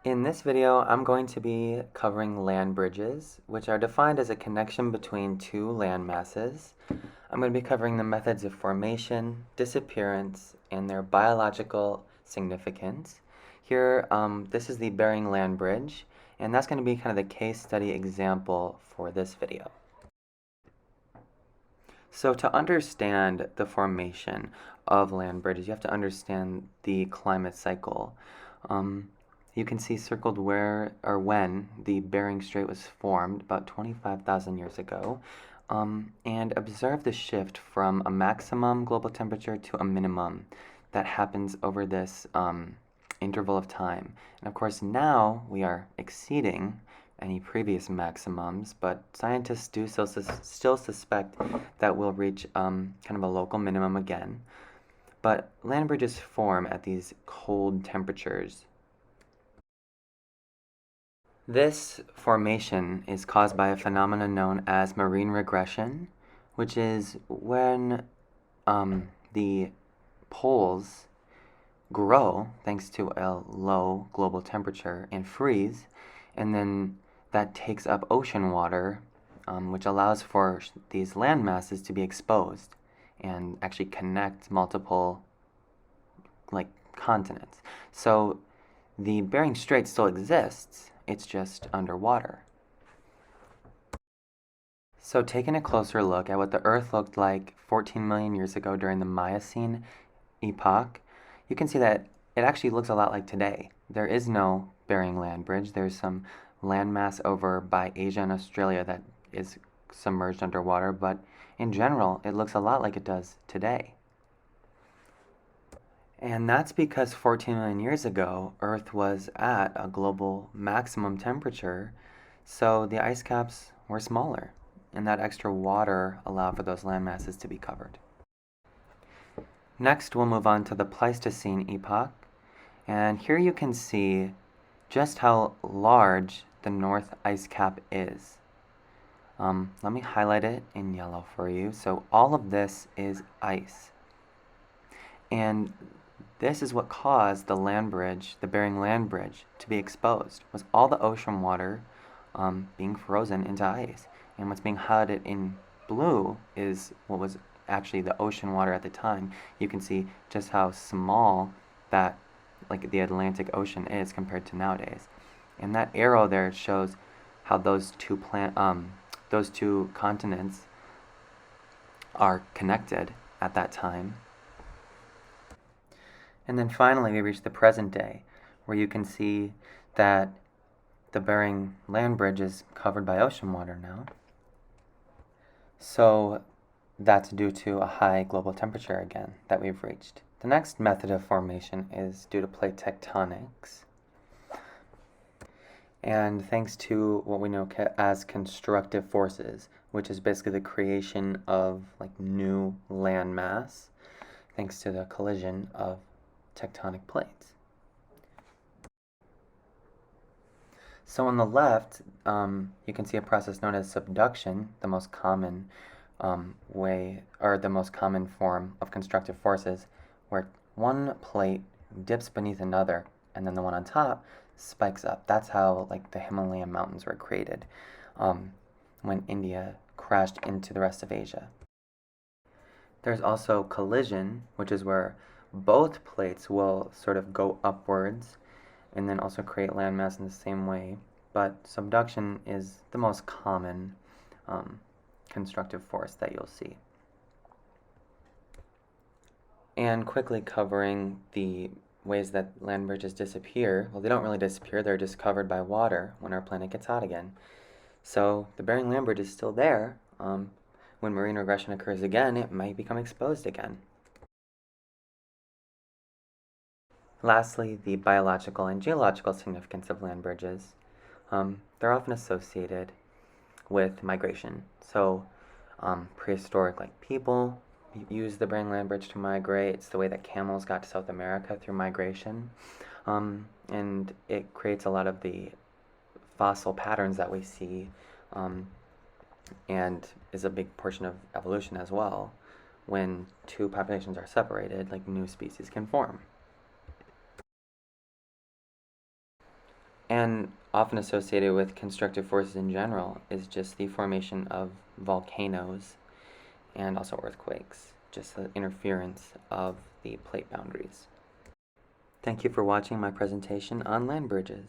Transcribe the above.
In this video, I'm going to be covering land bridges, which are defined as a connection between two land masses. I'm going to be covering the methods of formation, disappearance, and their biological significance. Here, this is the Bering Land Bridge, and that's going to be kind of the case study example for this video. So to understand the formation of land bridges, you have to understand the climate cycle. You can see circled where or when the Bering Strait was formed about 25,000 years ago, and observe the shift from a maximum global temperature to a minimum that happens over this interval of time. And of course, now we are exceeding any previous maximums, but scientists do still suspect that we'll reach kind of a local minimum again. But land bridges form at these cold temperatures. This formation is caused by a phenomenon known as marine regression, which is when the poles grow thanks to a low global temperature and freeze, and then that takes up ocean water, which allows for these land masses to be exposed and actually connect multiple continents. So the Bering Strait still exists, it's just underwater. So taking a closer look at what the Earth looked like 14 million years ago during the Miocene epoch, you can see that it actually looks a lot like today. There is no Bering Land Bridge. There's some landmass over by Asia and Australia that is submerged underwater, but in general, it looks a lot like it does today. And that's because 14 million years ago, Earth was at a global maximum temperature, so the ice caps were smaller, and that extra water allowed for those land masses to be covered. Next, we'll move on to the Pleistocene epoch, and here you can see just how large the North ice cap is. Let me highlight it in yellow for you. So all of this is ice. And this is what caused the land bridge, the Bering Land Bridge, to be exposed, was all the ocean water being frozen into ice. And what's being highlighted in blue is what was actually the ocean water at the time. You can see just how small that, like the Atlantic Ocean is compared to nowadays. And that arrow there shows how those two continents are connected at that time. And then finally, we reach the present day, where you can see that the Bering Land Bridge is covered by ocean water now. So that's due to a high global temperature again that we've reached. The next method of formation is due to plate tectonics. And thanks to what we know as constructive forces, which is basically the creation of new land mass, thanks to the collision of tectonic plates. So on the left, you can see a process known as subduction, the most common the most common form of constructive forces, where one plate dips beneath another, and then the one on top spikes up. That's how the Himalayan mountains were created when India crashed into the rest of Asia. There's also collision, which is where both plates will sort of go upwards and then also create landmass in the same way. But subduction is the most common constructive force that you'll see. And quickly covering the ways that land bridges disappear. Well, they don't really disappear, they're just covered by water when our planet gets hot again. So the Bering Land Bridge is still there. When marine regression occurs again, it might become exposed again. Lastly, the biological and geological significance of land bridges. They're often associated with migration. So prehistoric people use the Bering Land Bridge to migrate. It's the way that camels got to South America through migration. And it creates a lot of the fossil patterns that we see and is a big portion of evolution as well. When two populations are separated, new species can form. And often associated with constructive forces in general is just the formation of volcanoes and also earthquakes, just the interference of the plate boundaries. Thank you for watching my presentation on land bridges.